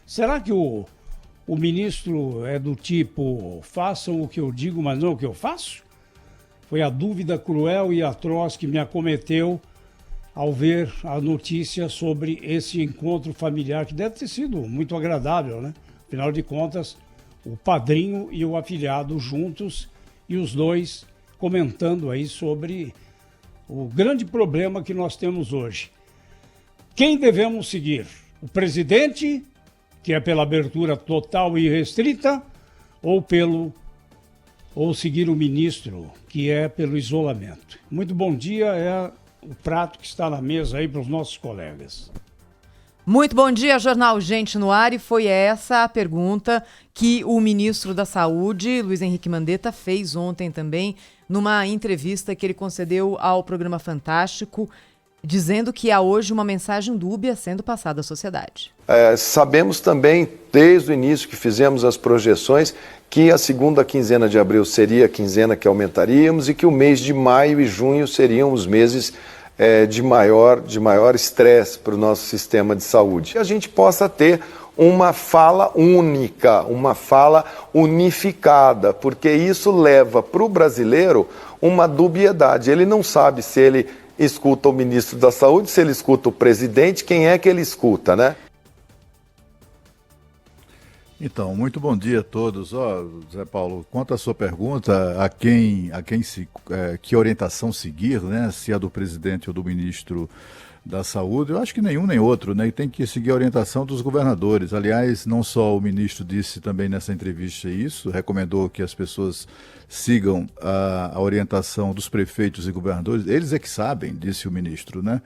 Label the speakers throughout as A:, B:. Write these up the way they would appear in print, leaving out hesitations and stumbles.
A: Será que o ministro é do tipo, façam o que eu digo, mas não o que eu faço? Foi a dúvida cruel e atroz que me acometeu ao ver a notícia sobre esse encontro familiar, que deve ter sido muito agradável, né? Afinal de contas, o padrinho e o afilhado juntos e os dois comentando aí sobre o grande problema que nós temos hoje. Quem devemos seguir? O presidente, que é pela abertura total e restrita, ou seguir o ministro, que é pelo isolamento? Muito bom dia, é o prato que está na mesa aí para os nossos colegas.
B: Muito bom dia, Jornal Gente no Ar, e foi essa a pergunta que o ministro da Saúde, Luiz Henrique Mandetta, fez ontem também, numa entrevista que ele concedeu ao programa Fantástico, dizendo que há hoje uma mensagem dúbia sendo passada à sociedade.
C: Sabemos também, desde o início que fizemos as projeções, que a segunda quinzena de abril seria a quinzena que aumentaríamos e que o mês de maio e junho seriam os meses de maior estresse para o nosso sistema de saúde. Que a gente possa ter uma fala única, uma fala unificada, porque isso leva para o brasileiro uma dubiedade. Ele não sabe se ele escuta o ministro da Saúde, se ele escuta o presidente, quem é que ele escuta, né?
D: Então, muito bom dia a todos. Zé Paulo, quanto à sua pergunta, que orientação seguir, né? Se é do presidente ou do ministro da Saúde, eu acho que nenhum nem outro, né? E tem que seguir a orientação dos governadores. Aliás, não só o ministro disse também nessa entrevista isso, recomendou que as pessoas sigam a orientação dos prefeitos e governadores. Eles é que sabem, disse o ministro, né?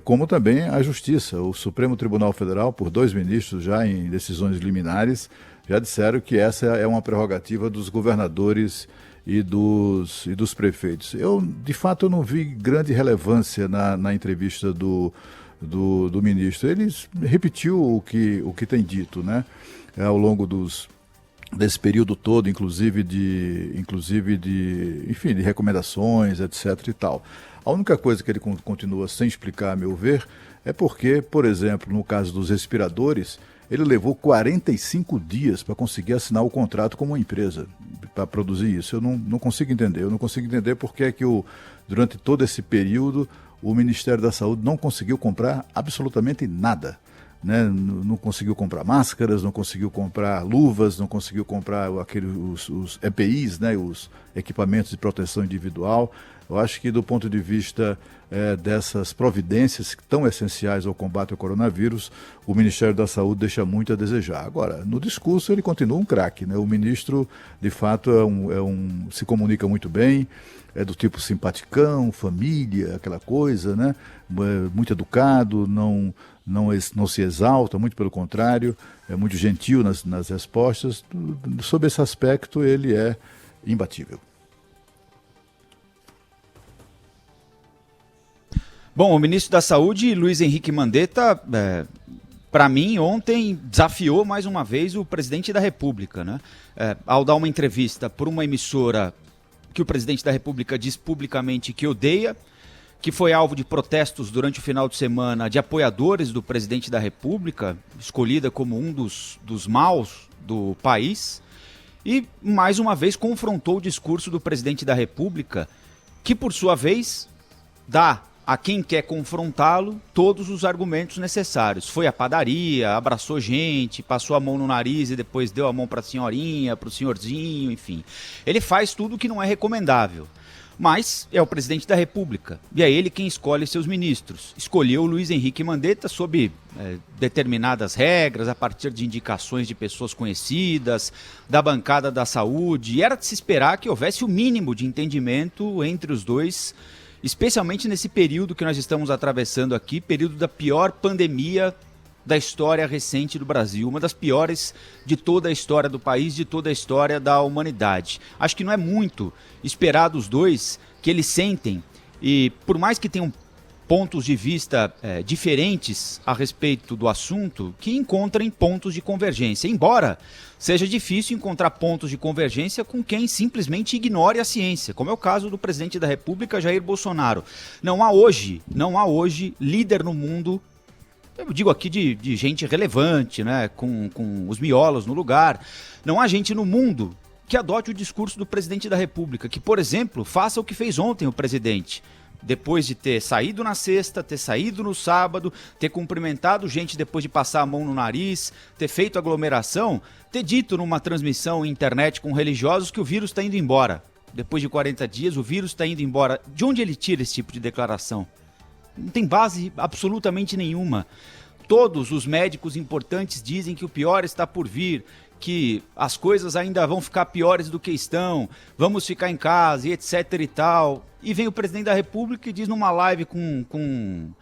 D: Como também a Justiça. O Supremo Tribunal Federal, por 2 ministros já em decisões liminares, já disseram que essa é uma prerrogativa dos governadores e dos prefeitos. De fato, eu não vi grande relevância na entrevista do ministro. Ele repetiu o que tem dito, né? Ao longo desse período todo, inclusive de recomendações, etc. e tal. A única coisa que ele continua sem explicar, a meu ver, é porque, por exemplo, no caso dos respiradores, ele levou 45 dias para conseguir assinar o contrato com uma empresa para produzir isso. Eu não consigo entender. Eu não consigo entender porque é que durante todo esse período o Ministério da Saúde não conseguiu comprar absolutamente nada. Né? Não conseguiu comprar máscaras, não conseguiu comprar luvas, não conseguiu comprar os EPIs, né? Os equipamentos de proteção individual. Eu acho que do ponto de vista dessas providências tão essenciais ao combate ao coronavírus, o Ministério da Saúde deixa muito a desejar. Agora, no discurso ele continua um craque, né? O ministro, de fato, se comunica muito bem, é do tipo simpaticão, família, aquela coisa, né? Muito educado, não se exalta, muito pelo contrário, é muito gentil nas respostas. Sob esse aspecto, ele é imbatível.
E: Bom, o ministro da Saúde, Luiz Henrique Mandetta, para mim, ontem desafiou mais uma vez o presidente da República, né? Ao dar uma entrevista por uma emissora que o presidente da República diz publicamente que odeia, que foi alvo de protestos durante o final de semana de apoiadores do presidente da República, escolhida como um dos maus do país, e mais uma vez confrontou o discurso do presidente da República, que por sua vez dá a quem quer confrontá-lo todos os argumentos necessários. Foi à padaria, abraçou gente, passou a mão no nariz e depois deu a mão para a senhorinha, para o senhorzinho, enfim. Ele faz tudo o que não é recomendável. Mas é o presidente da República e é ele quem escolhe seus ministros. Escolheu o Luiz Henrique Mandetta sob determinadas regras, a partir de indicações de pessoas conhecidas, da bancada da saúde. E era de se esperar que houvesse o mínimo de entendimento entre os dois, especialmente nesse período que nós estamos atravessando aqui, período da pior pandemia da história recente do Brasil, uma das piores de toda a história do país, de toda a história da humanidade. Acho que não é muito esperar dos dois que eles sentem, e por mais que tenham pontos de vista diferentes a respeito do assunto, que encontrem pontos de convergência, embora seja difícil encontrar pontos de convergência com quem simplesmente ignore a ciência, como é o caso do presidente da República, Jair Bolsonaro. Não há hoje líder no mundo eu digo aqui de gente relevante, né, com os miolos no lugar. Não há gente no mundo que adote o discurso do presidente da República, que, por exemplo, faça o que fez ontem o presidente. Depois de ter saído na sexta, ter saído no sábado, ter cumprimentado gente depois de passar a mão no nariz, ter feito aglomeração, ter dito numa transmissão internet com religiosos que o vírus está indo embora. Depois de 40 dias, o vírus está indo embora. De onde ele tira esse tipo de declaração? Não tem base absolutamente nenhuma. Todos os médicos importantes dizem que o pior está por vir, que as coisas ainda vão ficar piores do que estão, vamos ficar em casa e etc e tal. E vem o presidente da República e diz numa live com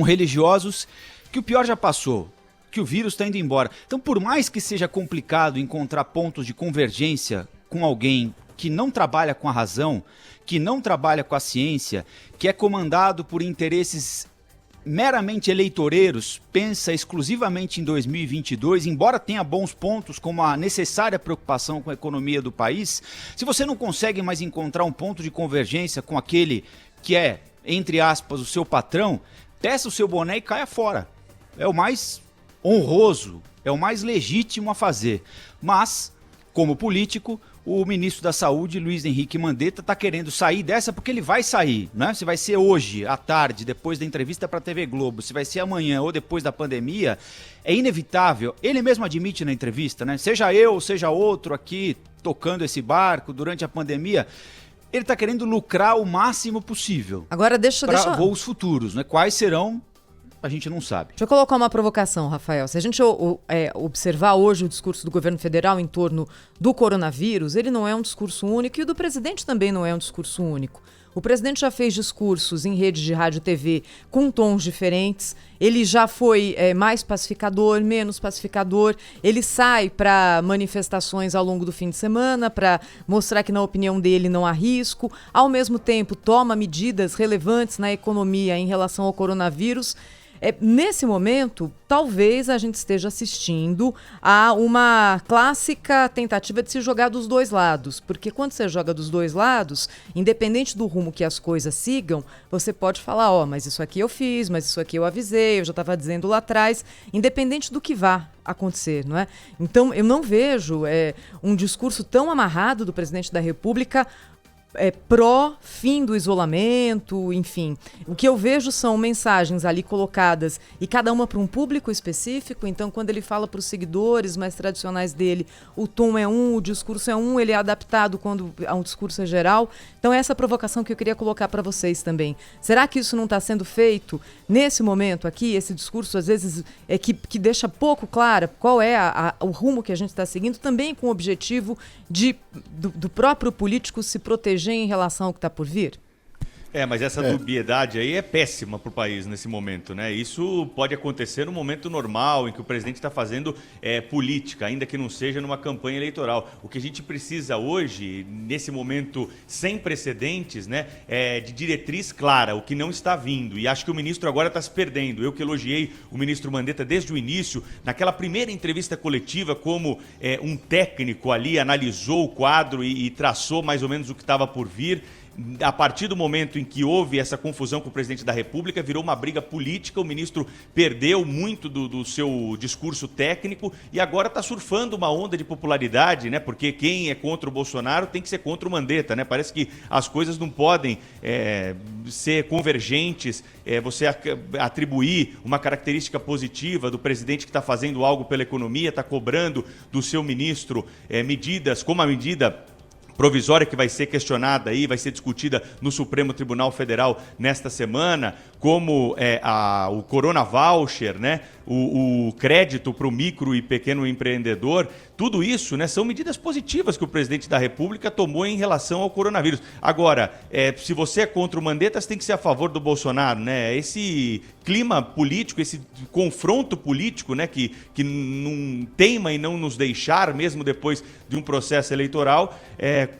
E: religiosos que o pior já passou, que o vírus está indo embora. Então, por mais que seja complicado encontrar pontos de convergência com alguém que não trabalha com a razão, que não trabalha com a ciência, que é comandado por interesses meramente eleitoreiros, pensa exclusivamente em 2022, embora tenha bons pontos como a necessária preocupação com a economia do país, se você não consegue mais encontrar um ponto de convergência com aquele que é, entre aspas, o seu patrão, peça o seu boné e caia fora. É o mais honroso, é o mais legítimo a fazer. Mas, como político, o ministro da Saúde, Luiz Henrique Mandetta, está querendo sair dessa porque ele vai sair, né? Se vai ser hoje, à tarde, depois da entrevista para a TV Globo, se vai ser amanhã ou depois da pandemia, é inevitável. Ele mesmo admite na entrevista, né? Seja eu, seja outro aqui tocando esse barco durante a pandemia, ele está querendo lucrar o máximo possível.
B: Agora deixa
E: voos futuros, né? Quais serão? A gente não sabe.
B: Deixa eu colocar uma provocação, Rafael. Se a gente observar hoje o discurso do governo federal em torno do coronavírus, ele não é um discurso único e o do presidente também não é um discurso único. O presidente já fez discursos em redes de rádio e TV com tons diferentes. Ele já foi mais pacificador, menos pacificador. Ele sai para manifestações ao longo do fim de semana para mostrar que, na opinião dele, não há risco. Ao mesmo tempo, toma medidas relevantes na economia em relação ao coronavírus. Nesse momento, talvez a gente esteja assistindo a uma clássica tentativa de se jogar dos dois lados, porque quando você joga dos dois lados, independente do rumo que as coisas sigam, você pode falar, mas isso aqui eu fiz, mas isso aqui eu avisei, eu já estava dizendo lá atrás, independente do que vá acontecer, não é? Então, eu não vejo um discurso tão amarrado do presidente da República pró-fim do isolamento, enfim. O que eu vejo são mensagens ali colocadas e cada uma para um público específico. Então, quando ele fala para os seguidores mais tradicionais dele, o tom é um, o discurso é um, ele é adaptado quando a um discurso geral. Então, essa provocação que eu queria colocar para vocês também. Será que isso não está sendo feito nesse momento aqui? Esse discurso, às vezes, que deixa pouco clara qual é o rumo que a gente está seguindo, também com o objetivo do próprio político se proteger em relação ao que está por vir?
F: Mas essa dubiedade aí é péssima para o país nesse momento, né? Isso pode acontecer no momento normal, em que o presidente está fazendo política, ainda que não seja numa campanha eleitoral. O que a gente precisa hoje, nesse momento sem precedentes, né, é de diretriz clara, o que não está vindo. E acho que o ministro agora está se perdendo. Eu que elogiei o ministro Mandetta desde o início, naquela primeira entrevista coletiva, como um técnico ali analisou o quadro e traçou mais ou menos o que estava por vir. A partir do momento em que houve essa confusão com o presidente da República, virou uma briga política, o ministro perdeu muito do seu discurso técnico e agora está surfando uma onda de popularidade, né? Porque quem é contra o Bolsonaro tem que ser contra o Mandetta, né? Parece que as coisas não podem ser convergentes, você atribuir uma característica positiva do presidente que está fazendo algo pela economia, está cobrando do seu ministro medidas, como a medida provisória que vai ser questionada aí, vai ser discutida no Supremo Tribunal Federal nesta semana, como o Corona Voucher, né? O crédito para o micro e pequeno empreendedor, tudo isso, né, são medidas positivas que o presidente da República tomou em relação ao coronavírus. Agora, se você é contra o Mandetta, você tem que ser a favor do Bolsonaro, né? Esse clima político, esse confronto político, né, que não teima em não nos deixar, mesmo depois de um processo eleitoral,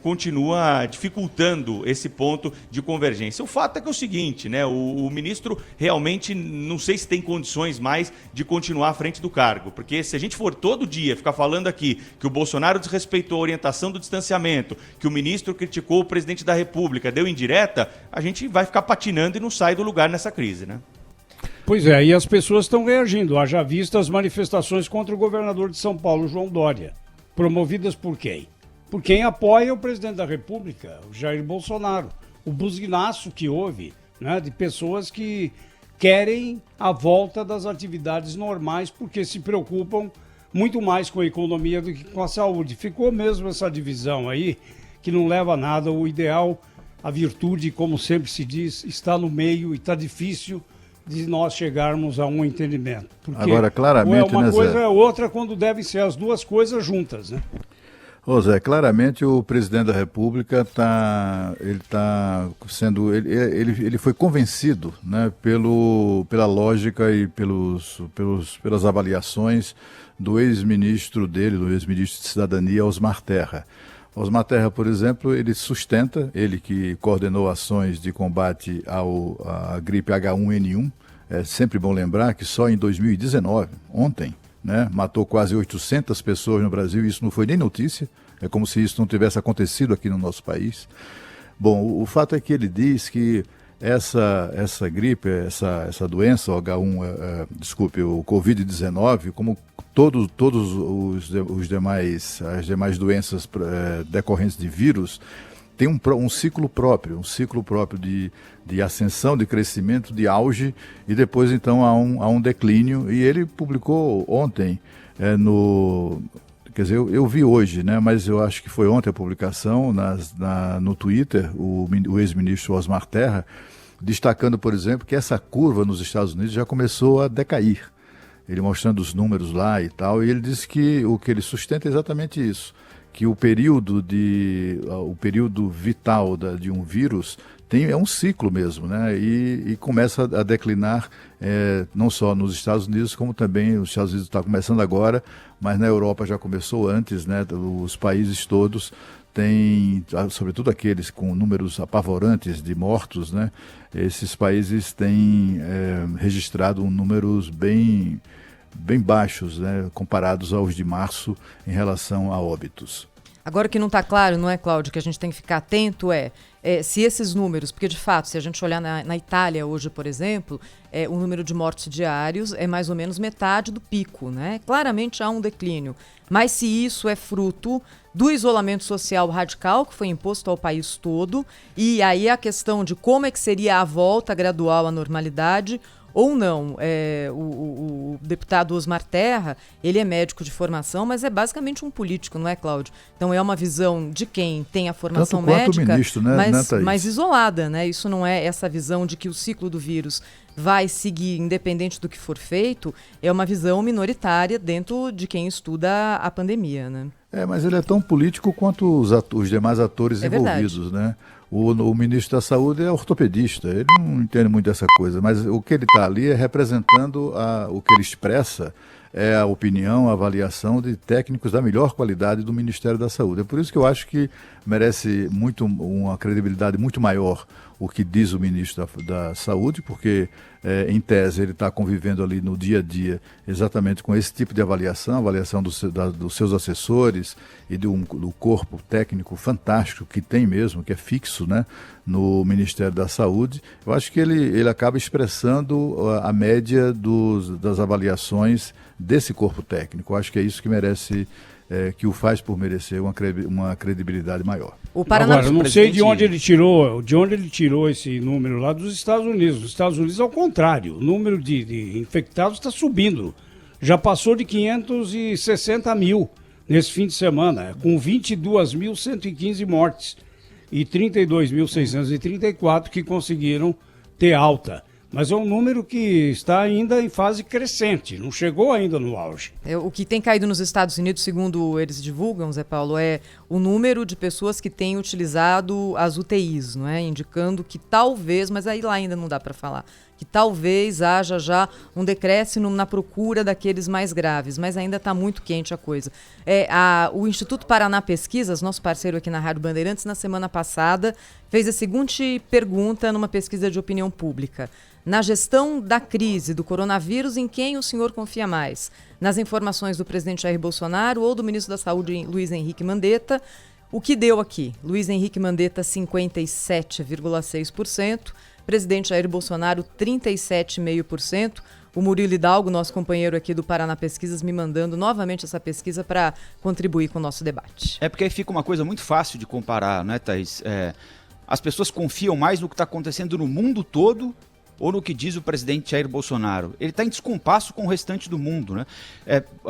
F: continua dificultando esse ponto de convergência. O fato é que é o seguinte, né, o ministro realmente não sei se tem condições mais de continuar à frente do cargo, porque se a gente for todo dia ficar falando aqui que o Bolsonaro desrespeitou a orientação do distanciamento, que o ministro criticou o presidente da República, deu indireta, a gente vai ficar patinando e não sai do lugar nessa crise, né?
A: Pois é, e as pessoas estão reagindo. Haja vista as manifestações contra o governador de São Paulo, João Dória. Promovidas por quem? Por quem apoia o presidente da República, o Jair Bolsonaro. O buzinaço que houve, né, de pessoas que querem a volta das atividades normais porque se preocupam muito mais com a economia do que com a saúde. Ficou mesmo essa divisão aí, que não leva a nada. O ideal, a virtude, como sempre se diz, está no meio e está difícil de nós chegarmos a um entendimento. Porque
D: agora, claramente,
A: ou é uma coisa
D: Zé?
A: ou é outra quando devem ser as duas coisas juntas, né?
D: Ô Zé, claramente o presidente da República ele foi convencido, né, pela lógica e pelas avaliações do ex-ministro dele, do ex-ministro de Cidadania, Osmar Terra. Osmar Terra, por exemplo, ele sustenta, ele que coordenou ações de combate à gripe H1N1. É sempre bom lembrar que só em 2019, ontem, né, matou quase 800 pessoas no Brasil, e isso não foi nem notícia, é como se isso não tivesse acontecido aqui no nosso país. Bom, o fato é que ele diz que essa gripe, essa doença, o Covid-19, como todos as demais doenças decorrentes de vírus, tem um ciclo próprio de ascensão, de crescimento, de auge, e depois então há um declínio. E ele publicou ontem quer dizer, eu vi hoje, né, mas eu acho que foi ontem a publicação no Twitter, o ex-ministro Osmar Terra, destacando, por exemplo, que essa curva nos Estados Unidos já começou a decair. Ele mostrando os números lá e tal, e ele disse que o que ele sustenta é exatamente isso, que o período vital de um vírus é um ciclo mesmo, né? E começa a declinar não só nos Estados Unidos, como também os Estados Unidos está começando agora, mas na Europa já começou antes, né? Os países todos têm, sobretudo aqueles com números apavorantes de mortos, né? Esses países têm registrado números bem baixos, né? Comparados aos de março em relação a óbitos.
B: Agora o que não está claro, não é, Cláudio, que a gente tem que ficar atento se esses números, porque de fato, se a gente olhar na Itália hoje, por exemplo, o número de mortos diários é mais ou menos metade do pico, né? Claramente há um declínio, mas se isso é fruto do isolamento social radical que foi imposto ao país todo, e aí a questão de como é que seria a volta gradual à normalidade ou não. O deputado Osmar Terra, ele é médico de formação, mas é basicamente um político, não é, Cláudio? Então é uma visão de quem tem a formação médica,
D: o ministro, né,
B: mas isolada, né? Isso não é essa visão de que o ciclo do vírus vai seguir independente do que for feito, é uma visão minoritária dentro de quem estuda a pandemia, né?
D: Mas ele é tão político quanto os demais atores envolvidos, né? O ministro da Saúde é ortopedista, ele não entende muito dessa coisa, mas o que ele está ali é representando o que ele expressa, é a opinião, a avaliação de técnicos da melhor qualidade do Ministério da Saúde. É por isso que eu acho que merece uma credibilidade muito maior o que diz o ministro da Saúde, porque, em tese, ele está convivendo ali no dia a dia exatamente com esse tipo de avaliação dos seus assessores e do corpo técnico fantástico que tem mesmo, que é fixo, né, no Ministério da Saúde. Eu acho que ele acaba expressando a média das avaliações desse corpo técnico. Eu acho que é isso que merece, que o faz por merecer uma credibilidade maior.
A: Agora, eu não sei de onde ele tirou esse número lá dos Estados Unidos. Nos Estados Unidos, ao contrário, o número de infectados está subindo. Já passou de 560 mil nesse fim de semana, com 22.115 mortes e 32.634 que conseguiram ter alta. Mas é um número que está ainda em fase crescente, não chegou ainda no auge.
B: O que tem caído nos Estados Unidos, segundo eles divulgam, Zé Paulo, é o número de pessoas que têm utilizado as UTIs, não é? Indicando que talvez, mas aí lá ainda não dá para falar, que talvez haja já um decréscimo na procura daqueles mais graves, mas ainda está muito quente a coisa. O Instituto Paraná Pesquisas, nosso parceiro aqui na Rádio Bandeirantes, na semana passada, fez a seguinte pergunta numa pesquisa de opinião pública. Na gestão da crise do coronavírus, em quem o senhor confia mais? Nas informações do presidente Jair Bolsonaro ou do ministro da Saúde, Luiz Henrique Mandetta? O que deu aqui? Luiz Henrique Mandetta, 57,6%. Presidente Jair Bolsonaro, 37,5%. O Murilo Hidalgo, nosso companheiro aqui do Paraná Pesquisas, me mandando novamente essa pesquisa para contribuir com o nosso debate.
E: É porque aí fica uma coisa muito fácil de comparar, né, Thaís? As pessoas confiam mais no que está acontecendo no mundo todo ou no que diz o presidente Jair Bolsonaro. Ele está em descompasso com o restante do mundo, né?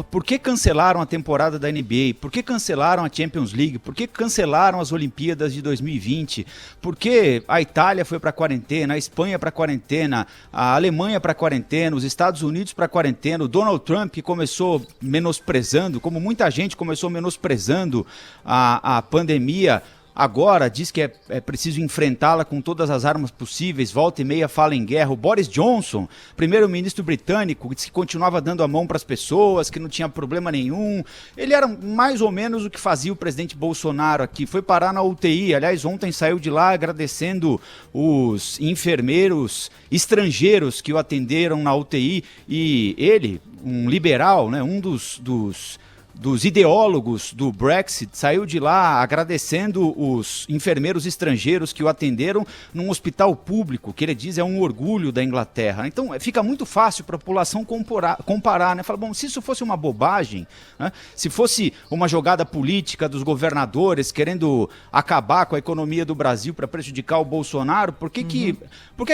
E: Por que cancelaram a temporada da NBA? Por que cancelaram a Champions League? Por que cancelaram as Olimpíadas de 2020? Por que a Itália foi para quarentena, a Espanha para quarentena, a Alemanha para quarentena, os Estados Unidos para quarentena, o Donald Trump que começou menosprezando, como muita gente começou menosprezando a pandemia, agora diz que é preciso enfrentá-la com todas as armas possíveis, volta e meia fala em guerra. O Boris Johnson, primeiro-ministro britânico, disse que continuava dando a mão para as pessoas, que não tinha problema nenhum. Ele era mais ou menos o que fazia o presidente Bolsonaro aqui, foi parar na UTI. Aliás, ontem saiu de lá agradecendo os enfermeiros estrangeiros que o atenderam na UTI, e ele, um liberal, né, um dos ideólogos do Brexit, saiu de lá agradecendo os enfermeiros estrangeiros que o atenderam num hospital público, que ele diz é um orgulho da Inglaterra. Então fica muito fácil para a população comparar, né? Fala, bom, se isso fosse uma bobagem, né? Se fosse uma jogada política dos governadores querendo acabar com a economia do Brasil para prejudicar o Bolsonaro, por que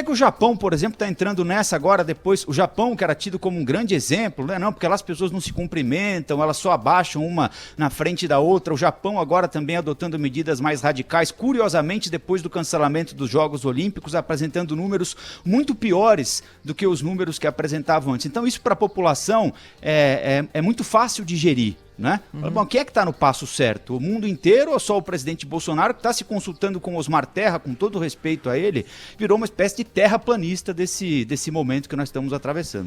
E: o Japão, por exemplo, está entrando nessa agora depois? O Japão, que era tido como um grande exemplo, né? Não, porque lá as pessoas não se cumprimentam, elas só abaixam uma na frente da outra. O Japão agora também adotando medidas mais radicais, curiosamente depois do cancelamento dos Jogos Olímpicos, apresentando números muito piores do que os números que apresentavam antes. Então isso para a população é muito fácil de digerir, né? Bom, quem é que está no passo certo? O mundo inteiro ou só o presidente Bolsonaro, que está se consultando com Osmar Terra, com todo respeito a ele, virou uma espécie de terraplanista desse momento que nós estamos atravessando?